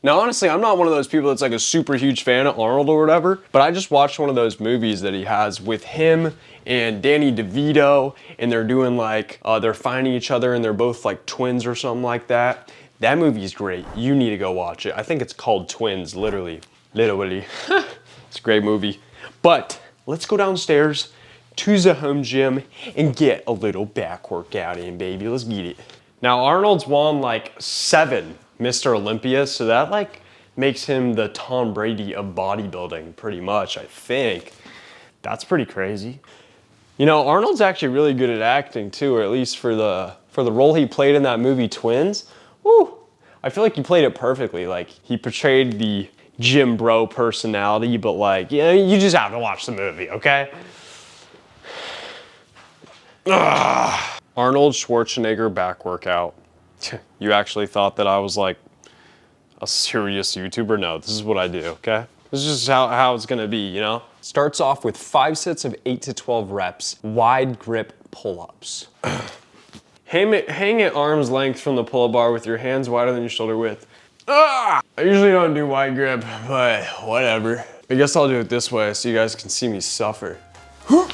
Now, honestly, I'm not one of those people that's like a super huge fan of Arnold or whatever, but I just watched one of those movies that he has with him and Danny DeVito, and they're doing like, they're finding each other and they're both like twins or something like that. That movie's great. You need to go watch it. I think it's called Twins, literally. It's a great movie. But let's go downstairs to the home gym and get a little back workout in, baby. Let's get it. Now, Arnold's won like 7 Mr. Olympia, so that like makes him the Tom Brady of bodybuilding pretty much, I think. That's pretty crazy. You know, Arnold's actually really good at acting too, or at least for the role he played in that movie Twins. Woo! I feel like he played it perfectly. Like, he portrayed the gym bro personality, but like, you know, you just have to watch the movie, okay? Ugh. Arnold Schwarzenegger back workout. You actually thought that I was like a serious YouTuber? No, this is what I do, okay? This is just how it's gonna be, you know? Starts off with 5 sets of 8 to 12 reps, wide grip pull-ups. Hang at arm's length from the pull-up bar with your hands wider than your shoulder width. I usually don't do wide grip, but whatever. I guess I'll do it this way so you guys can see me suffer. 1,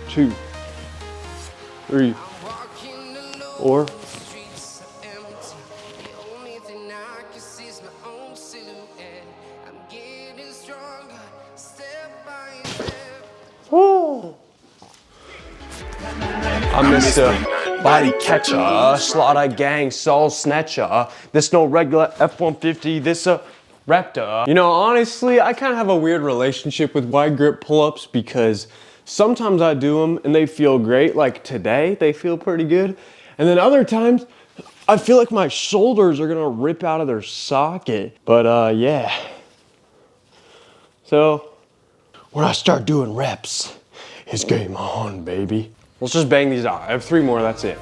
2, 3, 4. Woo! I'm Mr. Body Catcher, Slaughter Gang Soul Snatcher. This no regular F-150, this a Raptor. You know, honestly, I kind of have a weird relationship with wide grip pull-ups because sometimes I do them and they feel great. Like today, they feel pretty good. And then other times, I feel like my shoulders are gonna rip out of their socket. But yeah. So, when I start doing reps, it's game on, baby. Let's just bang these out. I have 3 more, that's it.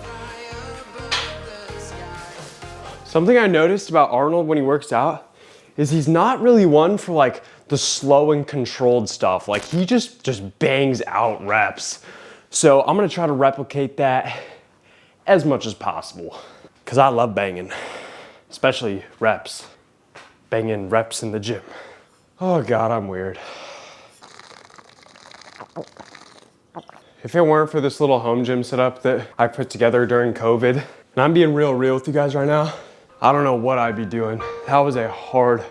Something I noticed about Arnold when he works out is he's not really one for like the slow and controlled stuff. Like he just bangs out reps. So I'm gonna try to replicate that as much as possible. Cause I love banging, especially reps. Banging reps in the gym. Oh God, I'm weird. If it weren't for this little home gym setup that I put together during COVID, and I'm being real with you guys right now, I don't know what I'd be doing. That was a hard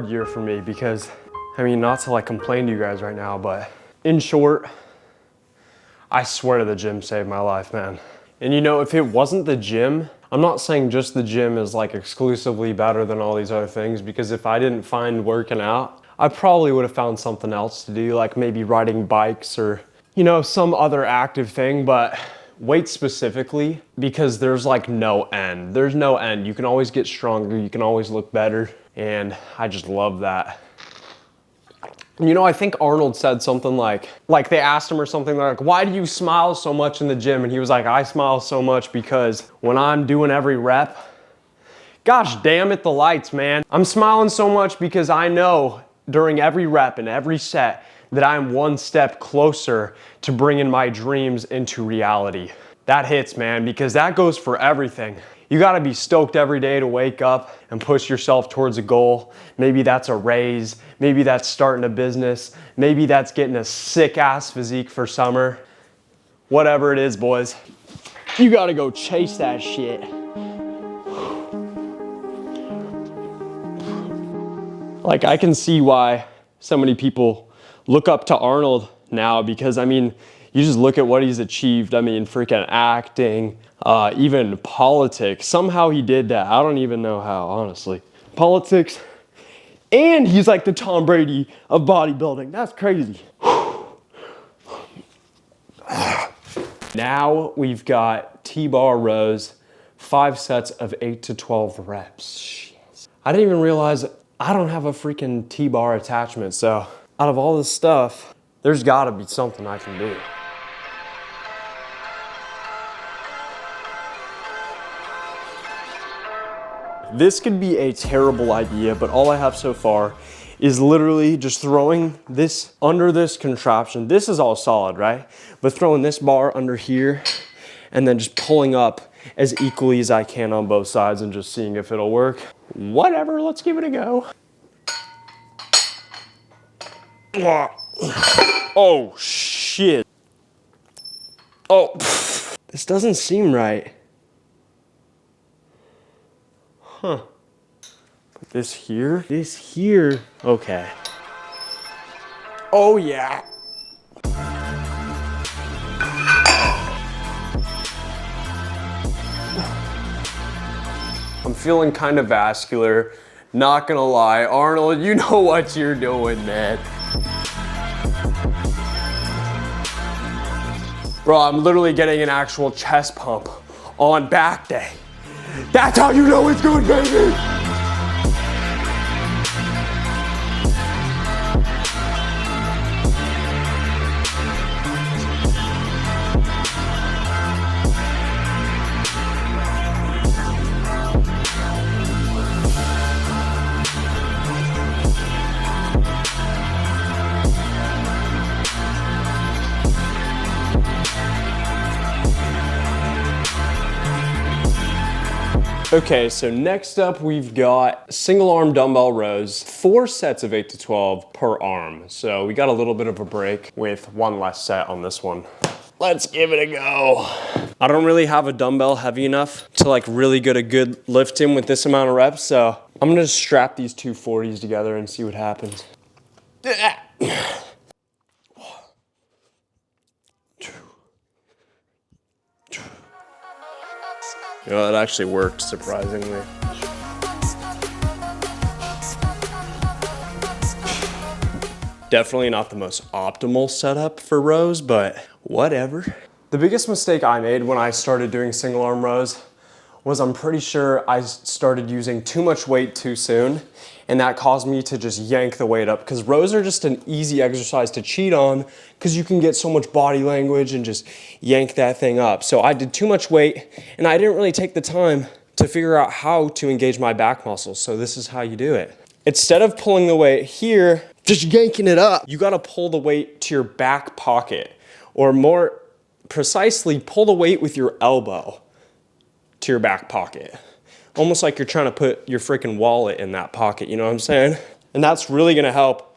year for me because, I mean, not to like complain to you guys right now, but in short, I swear the gym saved my life, man. And you know, if it wasn't the gym, I'm not saying just the gym is like exclusively better than all these other things, because if I didn't find working out, I probably would have found something else to do, like maybe riding bikes or, you know, some other active thing, but weight specifically, because there's like no end. There's no end. You can always get stronger. You can always look better. And I just love that. You know, I think Arnold said something like they asked him or something like, why do you smile so much in the gym? And he was like, I smile so much because when I'm doing every rep, gosh damn it, the lights, man. I'm smiling so much because I know during every rep and every set that I'm one step closer to bringing my dreams into reality. That hits, man, because that goes for everything. You gotta be stoked every day to wake up and push yourself towards a goal. Maybe that's a raise, maybe that's starting a business, maybe that's getting a sick ass physique for summer. Whatever it is, boys, you gotta go chase that shit. Like, I can see why so many people look up to Arnold now, because I mean, you just look at what he's achieved. I mean, freaking acting, even politics. Somehow he did that. I don't even know how, honestly. Politics, and he's like the Tom Brady of bodybuilding. That's crazy. Now we've got T-bar rows, 5 sets of 8 to 12 reps. Shit. I didn't even realize I don't have a freaking T-bar attachment, so out of all this stuff, there's gotta be something I can do. This could be a terrible idea, but all I have so far is literally just throwing this under this contraption. This is all solid, right? But throwing this bar under here and then just pulling up as equally as I can on both sides and just seeing if it'll work. Whatever, let's give it a go. Oh, shit. Oh, this doesn't seem right. Huh. Put this here, okay. Oh yeah. I'm feeling kind of vascular, not gonna lie. Arnold, you know what you're doing, man. Bro, I'm literally getting an actual chest pump on back day. That's how you know it's good, baby! Okay, so next up we've got single arm dumbbell rows, 4 sets of 8 to 12 per arm. So we got a little bit of a break with one less set on this one. Let's give it a go. I don't really have a dumbbell heavy enough to like really get a good lift in with this amount of reps, so I'm gonna just strap these two 40s together and see what happens. You know, it actually worked, surprisingly. Definitely not the most optimal setup for rows, but whatever. The biggest mistake I made when I started doing single arm rows was I'm pretty sure I started using too much weight too soon, and that caused me to just yank the weight up, because rows are just an easy exercise to cheat on because you can get so much body language and just yank that thing up. So I did too much weight and I didn't really take the time to figure out how to engage my back muscles. So this is how you do it. Instead of pulling the weight here, just yanking it up, you gotta pull the weight to your back pocket, or more precisely, pull the weight with your elbow to your back pocket. Almost like you're trying to put your freaking wallet in that pocket, you know what I'm saying? And that's really gonna help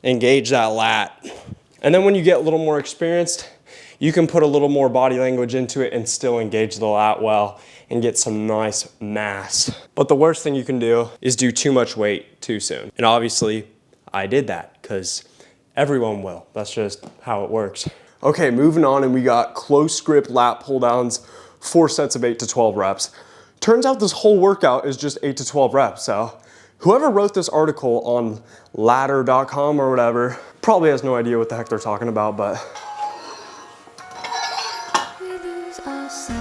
engage that lat. And then when you get a little more experienced, you can put a little more body language into it and still engage the lat well and get some nice mass. But the worst thing you can do is do too much weight too soon. And obviously, I did that because everyone will. That's just how it works. Okay, moving on, and we got close grip lat pull downs, 4 sets of 8 to 12 reps. Turns out this whole workout is just 8 to 12 reps, so whoever wrote this article on ladder.com or whatever probably has no idea what the heck they're talking about, but We lose ourselves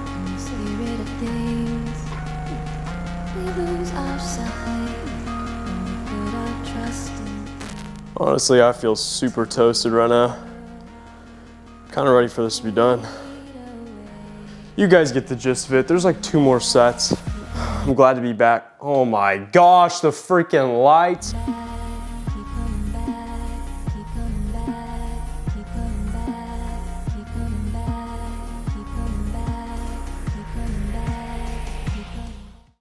in the spirit of things. We lose our sight when we put our trust in. honestly, I feel super toasted right now. Kind of ready for this to be done. You guys get the gist of it. There's like 2 more sets. I'm glad to be back. Oh my gosh, the freaking lights.